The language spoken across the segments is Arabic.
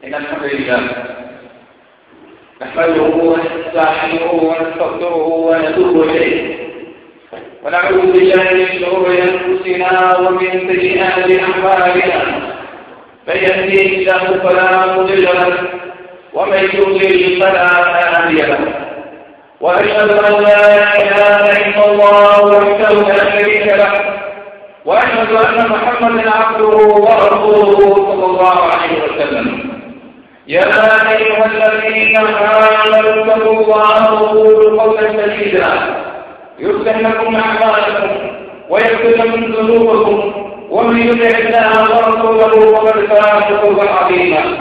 إن الحمد لله نحمده ونستعينه ونستغفره ونتوب إليه ونعوذ بالله من شرور أنفسنا ومن سيئات أعمالنا من يهده الله فلا مضل له ومن يضلل فلا هادي له وأشهد أن لا إله إلا الله وحده لا شريك له وأشهد أن محمدا عبده ورسوله صلى الله عليه وسلم يا أيها الذين آمنوا اتقوا الله وقولوا قولا سديدا يصلح لكم أعمالكم ويغفر لكم ذنوبكم ومن يطع الله ورسوله فقد فاز فوزا عظيما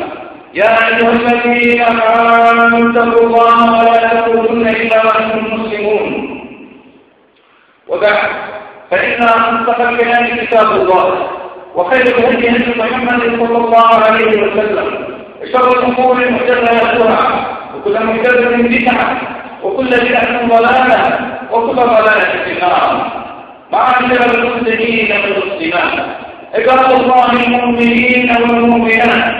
يا أيها الذين آمنوا اتقوا الله ولا تموتن إلا وأنتم مسلمون وبعد فإن أصدق الكلام كتاب الله وخير الهدي هدي محمد صلى الله عليه وسلم وشر الأمور محدثاتها وكل محدثة بدعة وكل بدعة ضلالة وكل ضلالة في النار. معاشر المسلمين والمسلمات عباد الله المؤمنين والمؤمنات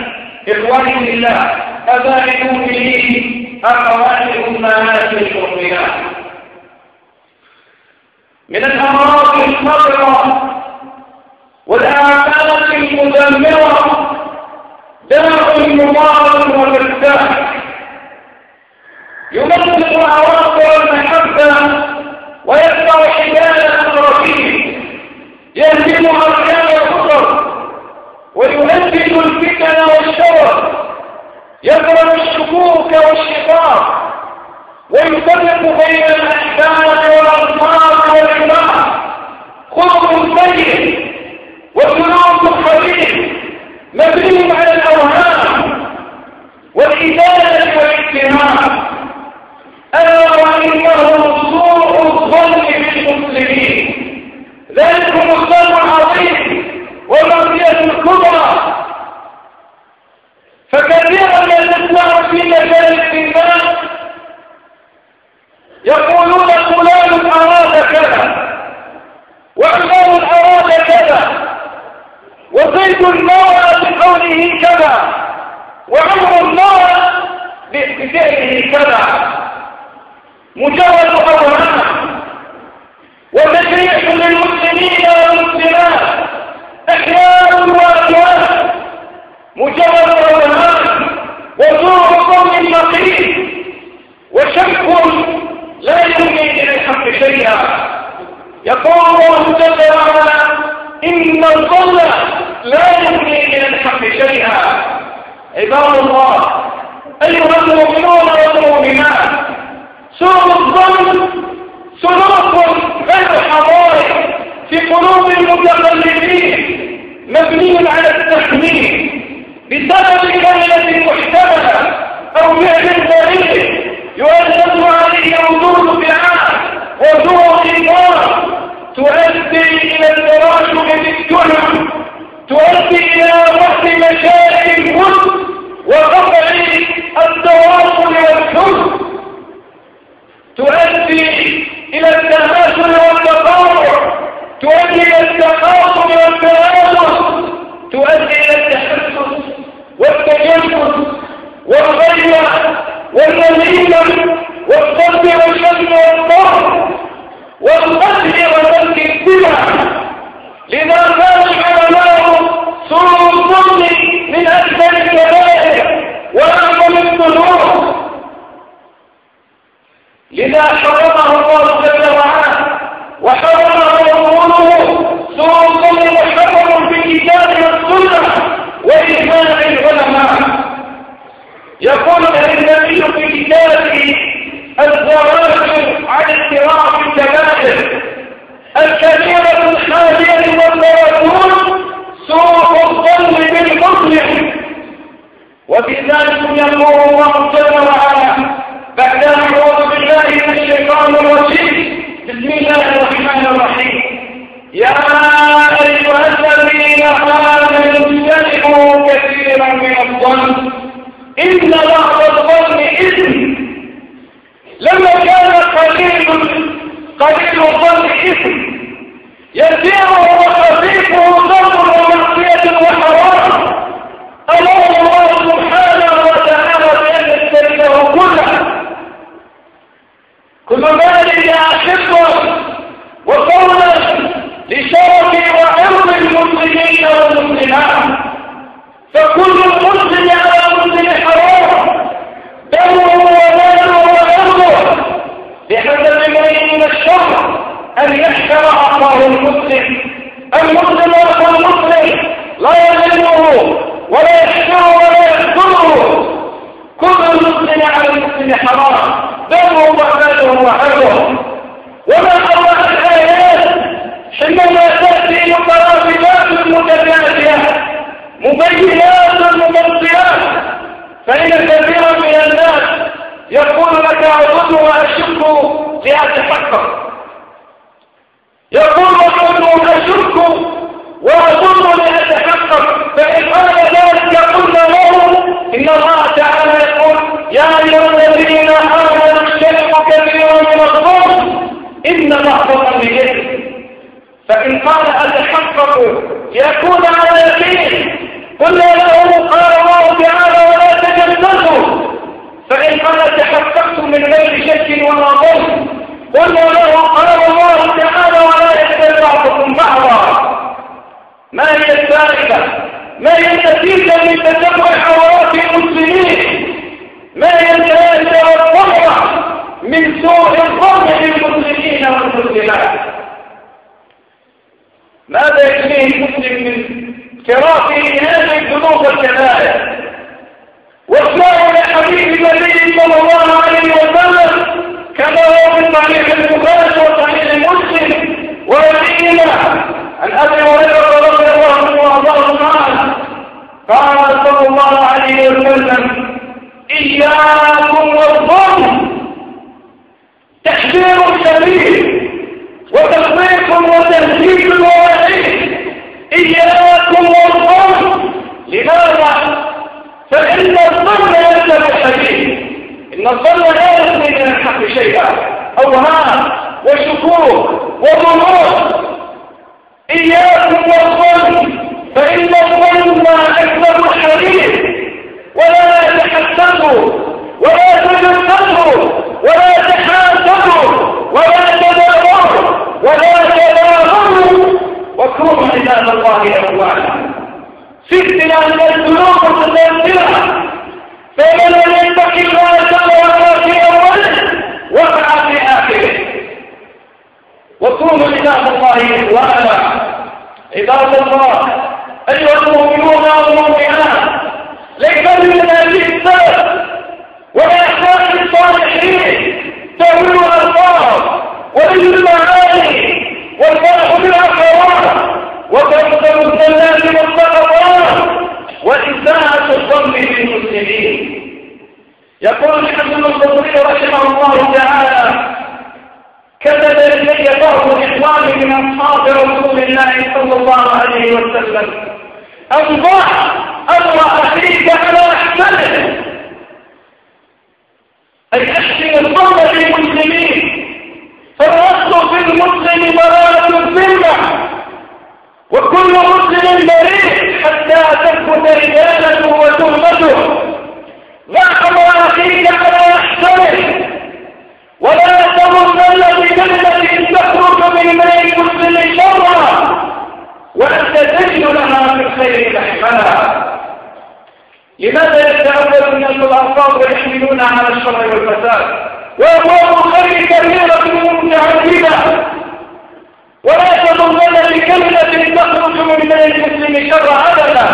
إخواني في الله أبناء المؤمنين أخواتي أمهات المؤمنات من الأمراض الخطرة والآفات المدمرة داء مضاد ومرتاح يمثل عواقب المحبة ويقطع حبال الأقربين يهدم أركان الخطر ويهدد الفتن والشر يضرب الشكوك والشقاق ويفرق بين الأحباب والأصحاب والعباد خلق سيء وسلوك خبيث مبني على الأوهام والإدانة والاتهام ألا وإنه سوء الظن بالمسلمين ذلكم الظن العظيم والمعصية الكبرى فكثيرا ما نسمع في مجال الناس يقولون فلان أراد كذا وعلان أراد كذا وزيد النار بقوله كذا وعمر النار باحتجاجه كذا مجرد أوهام وتشريع للمسلمين والمسلمات أحيان وأكوان مجرد أوهام وزور ظن نقيض وشك لا يمكن إلى الحق شيئا. يقول الله جل وعلا إن الظن لا يمكن إلى الحق شيئا. عباد الله أيها المؤمنون والمؤمنات سوء الظن سلوك غير حضاري في قلوب المتخلفين مبني على التخمين بسبب كلمة محتملة أو فعل ضريب يؤسس عليه وجود فعال وجود إنكار تؤدي إلى التراشق بالتهم تؤدي إلى وقت مشاكل الكل وقطع التواصل والحب تؤدي إلى التماثل والتطاوع تؤدي إلى التخاصم والتآلف تؤدي إلى التحسس والتجسس والغيرة والنميمة والقلب والشم والطهر والقتل وترك الدماء. لذا كان العلماء سوء الظن من أكثر الكبائر وأعظم الذنوب. لذا حرمه الله جل وعلا وحرمه رسوله. سوء الظن محرم في الكتاب والسنة وإجماع العلماء. يقول النبي في كتابه الزواجر عن اقتراف الكبائر الكبيرة الحادية والثلاثون سوء الظن بالمسلم. وفي ذلك يقول الله جل وعلا بعد أعوذ بالله من الشيطان الرجيم بسم الله الرحمن الرحيم يا أيها الذين آمنوا اجتنبوا كثيرا من الظن إن بعض الظن إثم. لما كان قليل الظن إثم وعرض المسلمين والمسلمات، فكل مسلم على مسلم حرام، دمه وماله وعرضه، بحسب امرئ من الشر أن يحكم أخاه المسلم أخو المسلم لا يظلمه ولا يحشره ولا يقتله. كل المسلم على المسلم حرام، دمه وماله وعرضه. وما أروع الآيات حينما تأتي مترابطات متتالية مبينات مبطلات، فإن كثيرا من الناس يقول لك أعبد وأشك لأتحقق، يقول أشك وأظن لأتحقق، فإن قال ذلك قلنا له إن الله تعالى يقول يا أيها الذين آمنوا اجتنبوا كثيرا من الظن إن بعض الظن إثم. فإن قال أتحقق يكون على يقين قلنا له قال الله تعالى ولا تجسسوا، فإن قال تحققت من غير شك ولا ظن قلنا له قال الله تعالى ولا يغتب بعضكم بعضا. ما هي الفائدة؟ ما هي النتيجة من تتبع عورات المسلمين؟ ما هي الفائدة والضرة من سوء الظن للمسلمين والمسلمات؟ ماذا يجنيه المسلم من اقترافه هذه الذنوب والكبائر؟ واسمعوا لحديث النبي صلى الله عليه وسلم كما هو في صحيح البخاري وصحيح مسلم وغيرهما عن ابي هريره رضي الله عنه وارضاه قال صلى الله عليه وسلم اياكم والظن، تحذير شديد وتخويف وتهديد ووعيد. إياكم والظن. لماذا؟ فإن الظن ليس بالحديث، إن الظن لا يغني من الحق شيئا، أوهام وشكوك وظنون. إياكم والظن، فإن الظن أكذب الحديث، ولا يتحسسوا ولا تجسسوا ولا تحاسدوا ولا تدابروا ولا تدابروا، وكونوا عباد الله أخوانا. ستنا من الذنوب المتنزلة، فمن لم يتق الله جل وعلا في أوله وقع في آخره. وكونوا عباد الله أخوانا. عباد الله أيها المؤمنون والمؤمنات، ليس من الإسلام ولا أخلاق الصالحين تأويل الألفاظ وذكر المعاني والفرح بالأخوات وترك الزلات والسقطات وإساءة الظن بالمسلمين. يقول الحسن البصري رحمه الله تعالى كتب إلي بعض إخواني من أصحاب رسول الله صلى الله عليه وسلم أنضح أمر أخيك على أحسنه، أي أحسن الظن بالمسلمين، فالأصل في المسلم براءة الذمة، وكل مسلم بريء حتى تثبت رجالته وتهمته. ضع أمر أخيك على أحسنه، ولا تظن بكلمة تخرج من امرئ مسلم شرا وأنت تجد لها في الخير محملا. لماذا يتأول الناس الألفاظ ويحملون على الشر والفساد وأبواب الخير كثيرة متعددة؟ ولا تظن بكلمة تخرج من امرئ مسلم شرا أبدا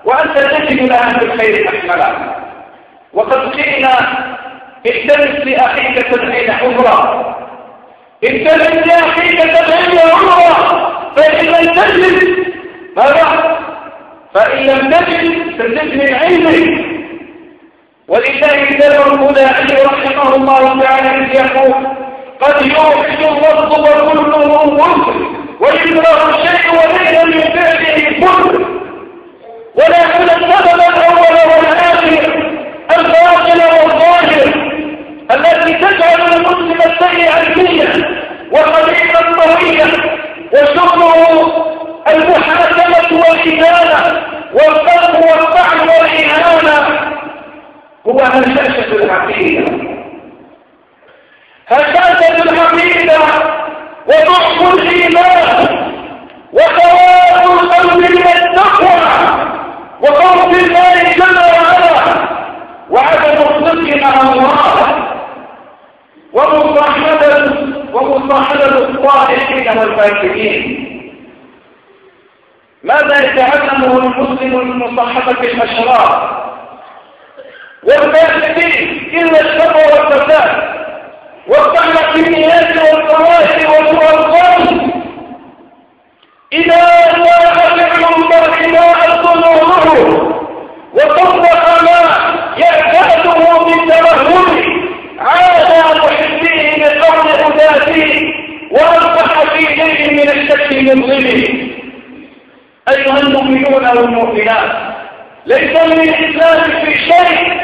وأنت تجد لها في الخير محملا. وقد قيل اجتنس لأخيك 70 حمرا، اجتنس لأخيك 70 حمرا، فإن لم تجد ماذا؟ فإن لم تجد فزد من علمك. ولله دل الهدى رحمه الله تعالى يقول قد يوحد اللفظ وكله وفر ويكره الشيء وليس من فعله كله، ولكن السبب الأول والآخر الباطن والظاهر التي تجعل المسلم السيء النية وخبيث الطوية وشغله المحاكمة والإدانة والقلب والطعن والإهانة هو هشاشة العقيدة. هشاشة العقيدة وضعف الإيمان الفاسدين. ماذا يتعلمه المسلم من مصاحبة الأشرار والفاسدين إلا الشر والفساد والطعن في النيات والفوائد والألفاظ؟ إذا لا فعل المرء ما أصله وطبق ما يعتاده من ترهب عاد محبيه بقول أداته وأصبح في شيء من الشك مظلم. أيها المؤمنون والمؤمنات، ليس من الإسلام في شيء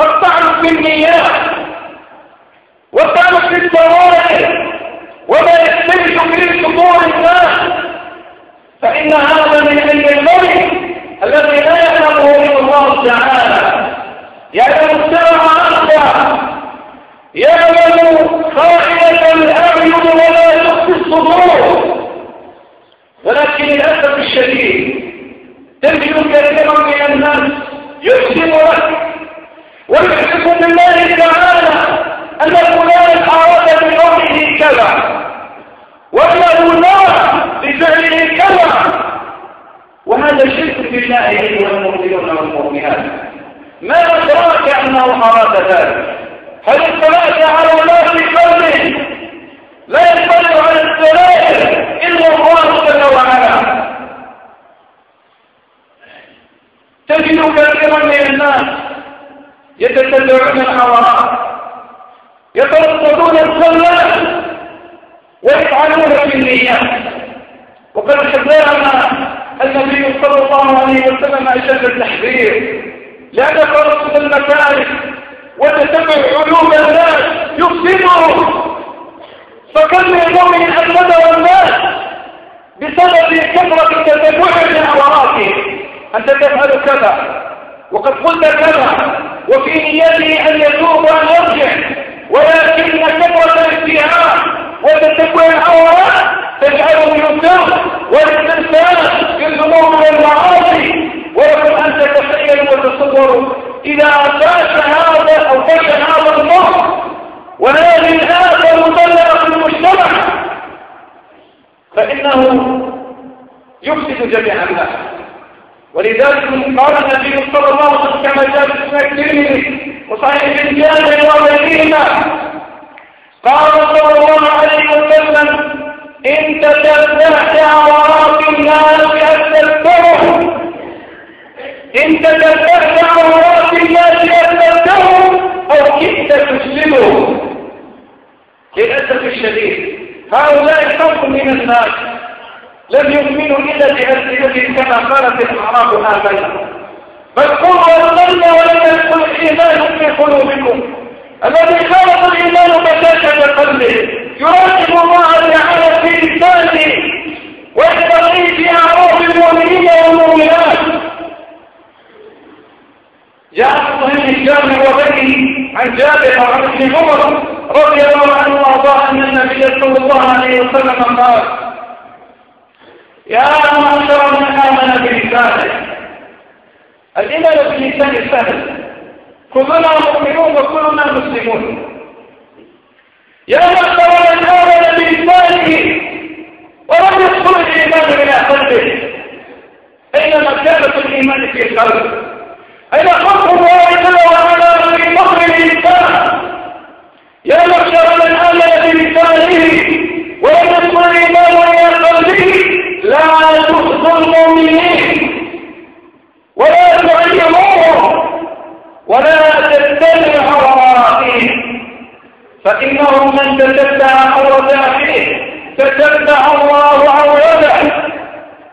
الطعن في النيات والطعن في الضرائر وما يختلف في صدور الناس، فإن هذا من علم الملك الذي لا يعلمه إلا الله تعالى. يعلم السمع أخفى، يعلم خائنة الأعين ولا يخفي الصدور. ولكن للأسف الشديد تجد كثيرا من الناس يقسم لك ويحلف بالله تعالى أن فلان أراد بقوله كذا وأنه نار بفعله كذا، وهذا شرك بالله أيها المؤمنون والمؤمنات. ما أدراك أنه أراد ذلك؟ هل اطلعت على ما في قلبه؟ لا يطلع على السرائر إلا الله جل وعلا. تجد كثيرا من الناس يتتبعون العورات، يترصدون الصلاة ويفعلون في النيات. وقد حذرنا النبي صلى الله عليه وسلم أشد التحذير، لأن ترصد المكارم وتتبع علوم الناس يفسدهم. فكم من مؤمن أفسده الناس بسبب كثرة تتبع لعوراتهم، أنت تفعل كذا وقد قلت كذا وفي نيته أن يتوب وأن يرجع، ولكن كثرة الاتهام وتتبع العورات تجعله يسر والاستنساخ في الذنوب والمعاصي. ولكن أنت تتخيل وتصور إذا فاش هذا أو فاش هذا المرء وهذه الآفة مطلقة في المجتمع فإنه يفسد جميع الناس. ولذلك قال النبي صلى الله عليه وسلم كما جاء في سنة الترمذي وصحيح ابن جابر وغيرهما، قال صلى الله عليه وسلم: إن تتبعت عورات الناس أسلمتهم، إن تتبعت عورات الناس أسلمتهم أو كدت تسلمهم. للأسف الشديد هؤلاء خلق من الناس لم يؤمنوا إلا بأسئلتهم كما قالت الأعراب آمنا، بل قلوا أسلمنا ولم يدخل الإيمان في قلوبكم. الذي خالط الإيمان بشاشة قلبه يراقب الله تعالى في لسانه ويستقيم في أعراض المؤمنين والمؤمنات. جاء صحيح الجامع وغيره عن جابر وعن ابن عمر رضي الله عنه وارضاه أن النبي صلى الله عليه وسلم قال: يا معشر من آمن بلسانه. الإيمان باللسان سهل، كلنا مؤمنون وكلنا مسلمون. يا معشر من آمن بلسانه ولم يدخل الإيمان إلى قلبه. أين مكانة الإيمان في القلب؟ أين خلق الله جل وعلا في فخر الإنسان؟ يا معشر من آمن بلسانه ولم يدخل الإيمان إلى قلبه لا تخزوا المؤمنين ولا تعيروهم ولا تتبع عوراتهم، فإنه من تتبع عورات أخيه تتبع الله عورته،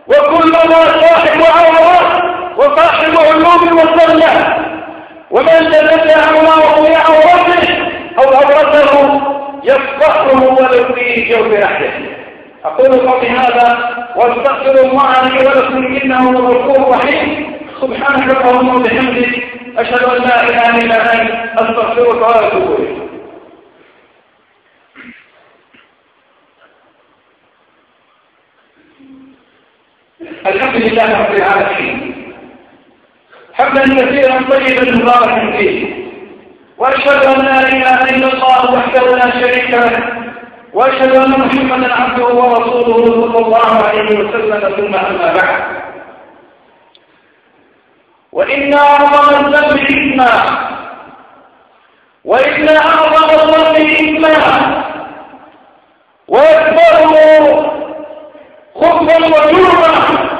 وكلما صاحب عورات وصاحب علوم وسلة، ومن تتبع الله في عورته أو عورته يفضحه ولو في جوف رحله. أقول قولي هذا واستغفر الله لي ولكم إنه هو الغفور الرحيم. سبحانك اللهم وبحمدك أشهد أن لا إله إلا أنت أستغفرك وأتوب إليك. الحمد لله رب العالمين حمدا كثيرا طيبا مباركا فيه، وأشهد أن لا إله إلا الله وحده لا شريك له وأشهد أن محمدا عبده ورسوله صلى الله عليه وسلم. ثم أما بعد، وإن أعظم الذنب إثما، وإن أعظم الظلم إثما، وأكبره خبثا وجرما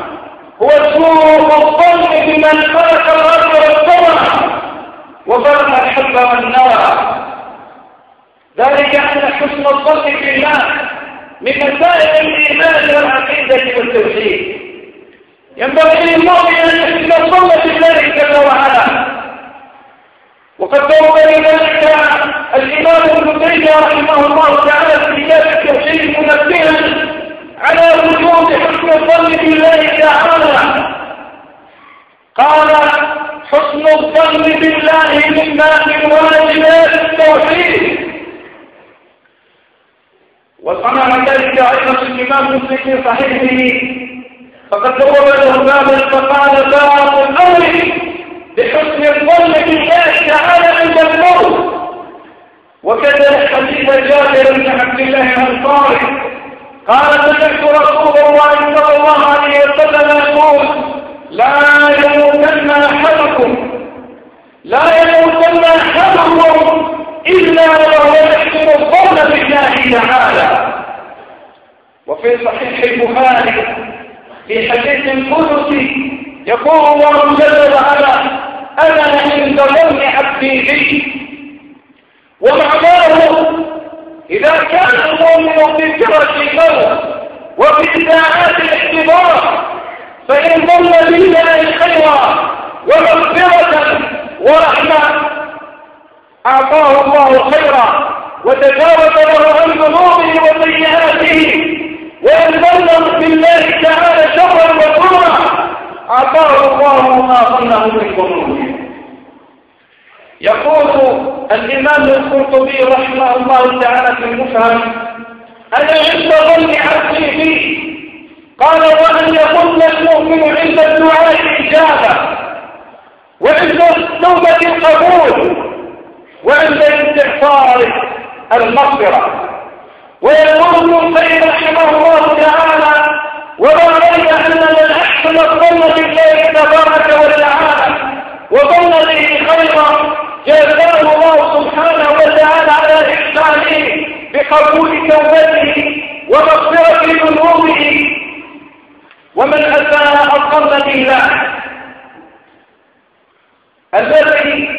هو سوء الظن بمن خلق الأرض والسماء وبرأ الحب والنوى. ذلك أن حسن الظن بالله من مسائل الإيمان والعقيدة والتوحيد. ينبغي للمؤمن أن يحسن الظن بالله جل وعلا، وقد ضرب لذلك الإمام ابن تيمية رحمه الله تعالى في كتاب التوحيد منبها على وجود حسن الظن بالله تعالى. قال: حسن الظن بالله من واجبات التوحيد. وصنع ذلك أيضا الإمام مسلم في صحيحه، فقد بوب له بابا فقال: باب الأمر بحسن الظن بالله تعالى عند الموت. وكذا حديث جابر بن عبد الله الأنصاري قال: سمعت رسول الله صلى الله عليه وسلم يقول: لا يموتن أحدكم إلا وهو يحسن الظن بالله تعالى. وفي صحيح البخاري في حديث قدسي يقول الله جل وعلا: أنا عند ظن عبدي بي. ومعناه إذا كان المؤمن في فرج الموت وفي ساعات الاحتضار فإن ظن بالله خيرا ومغفرة ورحمة أعطاه الله خيرا وتجاوز له عن ذنوبه وسيئاته، وإن ظن بالله تعالى شرا وسوءا أعطاه الله ما ظنه من ذنوبه. يقول الإمام القرطبي رحمه الله تعالى في المفهم: أنا عند ظن عبدي بي. قال: وأن يظن المؤمن عند الدعاء إجابة، وعند التوبة القبول، وعند الاستغفار المغفرة. ويقول ابن القيم رحمه الله تعالى: وما رأيت أن من أحسن الظن بالله تبارك وتعالى وظن به خيرا جزاه الله سبحانه وتعالى على إحسانه بقبول توبته ومغفرة ذنوبه. ومن أساء الظن بالله الذي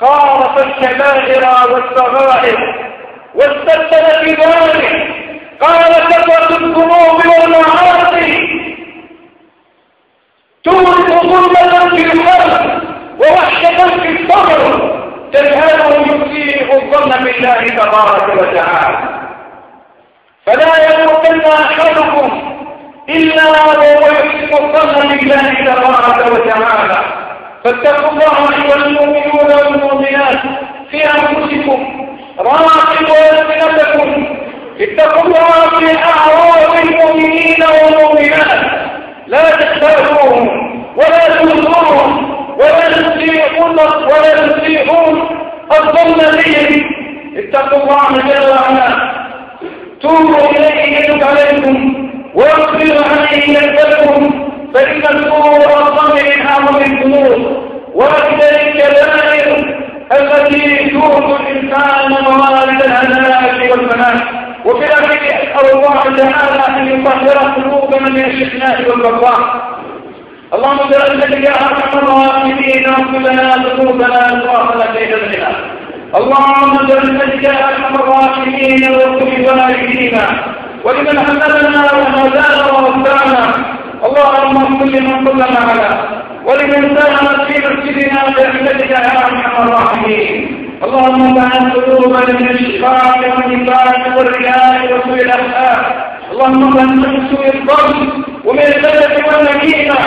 قارف الكبائر والصغائر واستبدل بذلك، قال: كثرة الذنوب والمعاصي تورث ظلمة في القلب ووحشة في الصدر تجهله يسيء الظن بالله تبارك وتعالى. فلا يموتن أحدكم إلا وهو يحسن الظن بالله تبارك وتعالى. فاتقوا الله أيها المؤمنون والمؤمنات في أنفسكم، راقبوا ألسنتكم، اتقوا الله في أعراض المؤمنين والمؤمنات، لا تختلفوهم ولا تنظرهم ولا تسيئون الظن بهم. اتقوا الله جل وعلا، توبوا إليه يتوب عليكم ويغفر عليه يذنبكم، فإن سوء الظن من أعظم الذنوب وأكثر الكبائر التي تورث الإنسان موارد الهلاك والفناء. وفي الآخر أسأل الله تعالى أن يطهر قلوبنا من الشحناء والبغضاء. اللهم برحمتك يا أرحم الراحمين اغفر لنا ذنوبنا وأخذنا في ذنبنا. اللهم برحمتك يا أرحم الراحمين واغفر لوالدينا ولمن حملنا وهدانا ووفقنا. اللهم اغفر لمن كل معنا ولمن ساهم في مسجدنا برحمتك يا أرحم الراحمين. اللهم بعد قلوبنا من الشقاق والنفاق والرياء وسوء الأخلاق. اللهم بعد من سوء الظن ومن البلد والنميمة.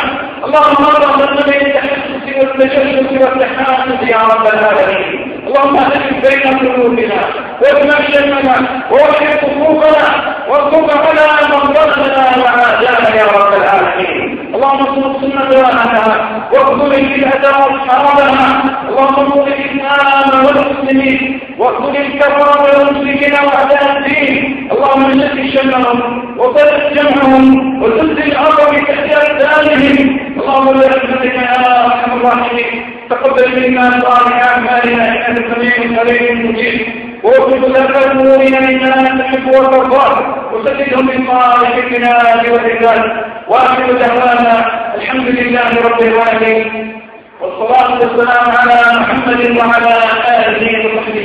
اللهم ارض من التحسس والتجسس والتحاسس يا رب العالمين. اللهم ألف بين قلوبنا واجمع شملنا ووحد صفوفنا وارزق على من ضلنا وعادانا يا رب العالمين. اللهم انصر السنة وأهلها واخذل البدعة وأصحابها. اللهم انصر الإسلام والمسلمين واخذل الكفار والمشركين وأعداء الدين. اللهم نشد شملهم وطلق جمعهم وزلزل الأرض بكثرتهم. اللهم برحمتك يا أرحم الراحمين تقبل منا صالح أعمالنا إنك سميع قريب مجيب ووفق لك أمورنا مما تحب وترضى وسددهم من طائفتنا والرجال. وآخر دعوانا الحمد لله رب العالمين والصلاة والسلام على محمد وعلى آله وصحبه